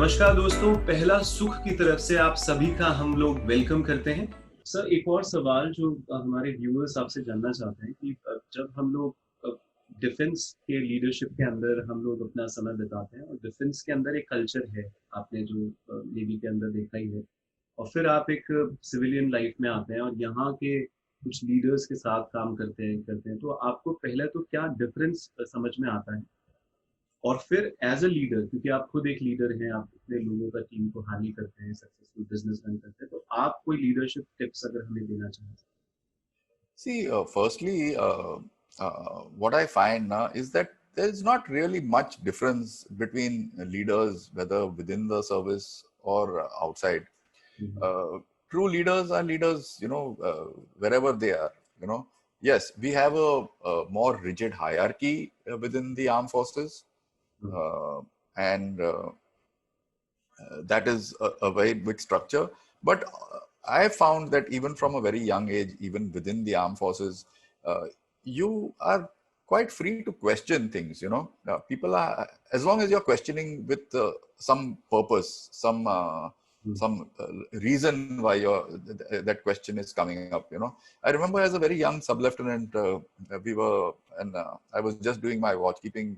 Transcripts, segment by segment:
नमस्कार दोस्तों, पहला सुख की तरफ से आप सभी का हम लोग वेलकम करते हैं। सर, एक और सवाल जो हमारे व्यूअर्स आपसे जानना चाहते हैं कि जब हम लोग डिफेंस के लीडरशिप के अंदर हम लोग अपना समय बिताते हैं और डिफेंस के अंदर एक कल्चर है, आपने जो नेवी के अंदर देखा ही है, और फिर आप एक सिविलियन लाइफ में आते हैं और यहाँ के कुछ लीडर्स के साथ काम करते हैं, तो आपको पहले तो क्या डिफरेंस समझ में आता है? और फिर एज अ लीडर, क्योंकि आप खुद एक लीडर हैं, आप इतने लोगों का टीम को हैंडल करते हैं, सक्सेसफुल बिजनेस रन करते हैं, तो आप कोई लीडरशिप टिप्स अगर हमें देना चाहें? See, firstly, what I find now is that there is not really much difference between leaders, whether within the service or outside. Hmm, Uh, True leaders are leaders, wherever they are. You know, yes, we have a more rigid hierarchy within the armed forces, hmm, uh, and that is a very big structure. But I found that even from a very young age, even within the armed forces, you are quite free to question things. People are, as long as you're questioning with some purpose, hmm, some reason why that question is coming up. I remember as a very young sub-lieutenant, we were, and I was just doing my watchkeeping,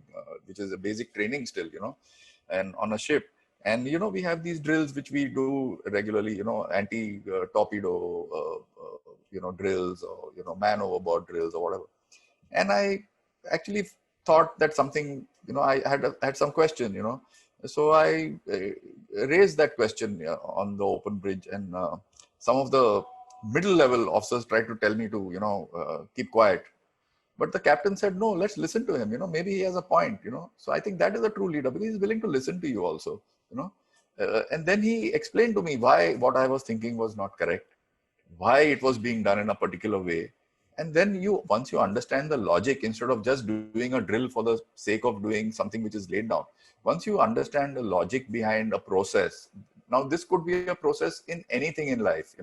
which is a basic training still. And on a ship, and we have these drills which we do regularly, anti torpedo drills, or man overboard drills or whatever. And I actually thought that something, I had some question, so I raised that question on the open bridge, and some of the middle level officers tried to tell me to keep quiet. But the captain said, no, let's listen to him. Maybe he has a point. So I think that is a true leader, because he's willing to listen to you also. You know, and then he explained to me why what I was thinking was not correct, why it was being done in a particular way. And then once you understand the logic, instead of just doing a drill for the sake of doing something which is laid down, once you understand the logic behind a process, now this could be a process in anything in life.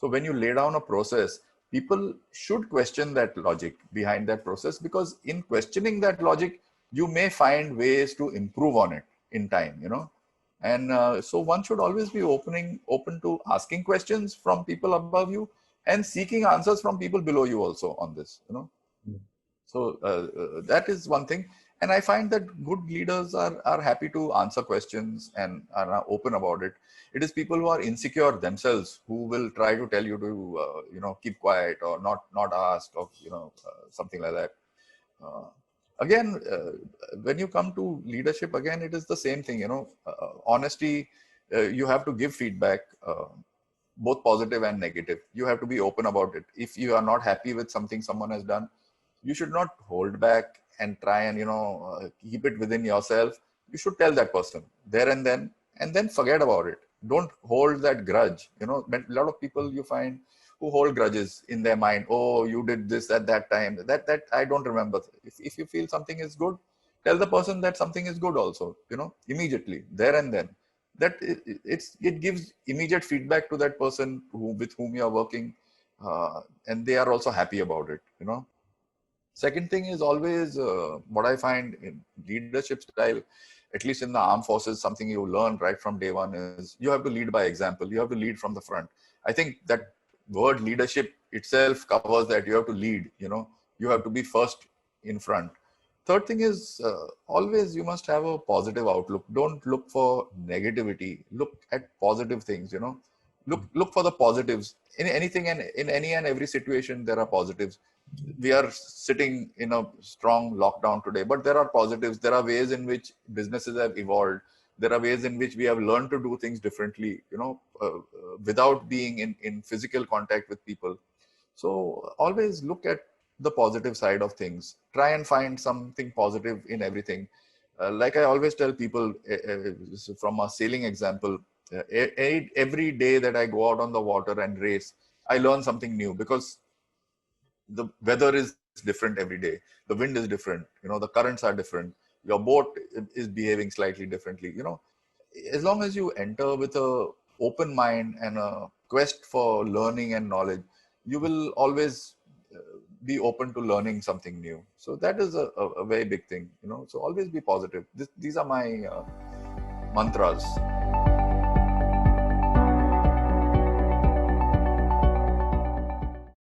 So when you lay down a process, people should question that logic behind that process, because in questioning that logic, you may find ways to improve on it in time. And so one should always be open to asking questions from people above you, and seeking answers from people below you also on this. Hmm, So that is one thing. And I find that good leaders are happy to answer questions and are open about it. It is people who are insecure themselves who will try to tell you to keep quiet, or not ask, or something like that. Uh, Again, when you come to leadership, again, it is the same thing. Honesty. You have to give feedback, both positive and negative. You have to be open about it. If you are not happy with something someone has done, you should not hold back and try and keep it within yourself. You should tell that person there and then forget about it. Don't hold that grudge. But a lot of people you find who hold grudges in their mind. Oh, you did this at that time. That I don't remember. If you feel something is good, tell the person that something is good also. Immediately, there and then. That it gives immediate feedback to that person with whom you are working, and they are also happy about it. Second thing is always what I find in leadership style, at least in the armed forces, something you learn right from day one is you have to lead by example. You have to lead from the front. I think that word leadership itself covers that. You have to lead, you have to be first in front. Third thing is always you must have a positive outlook. Don't look for negativity. Look at positive things, look for the positives in anything, and in any and every situation there are positives. We are sitting in a strong lockdown today, but there are positives. There are ways in which businesses have evolved. There are ways in which we have learned to do things differently, without being in physical contact with people. So always look at the positive side of things. Try and find something positive in everything. Like I always tell people, from a sailing example, every day that I go out on the water and race, I learn something new, because the weather is different every day. The wind is different. The currents are different. Your boat is behaving slightly differently. As long as you enter with a open mind and a quest for learning and knowledge, you will always uh, be open to learning something new. So that is a very big thing. So always be positive. These are my mantras.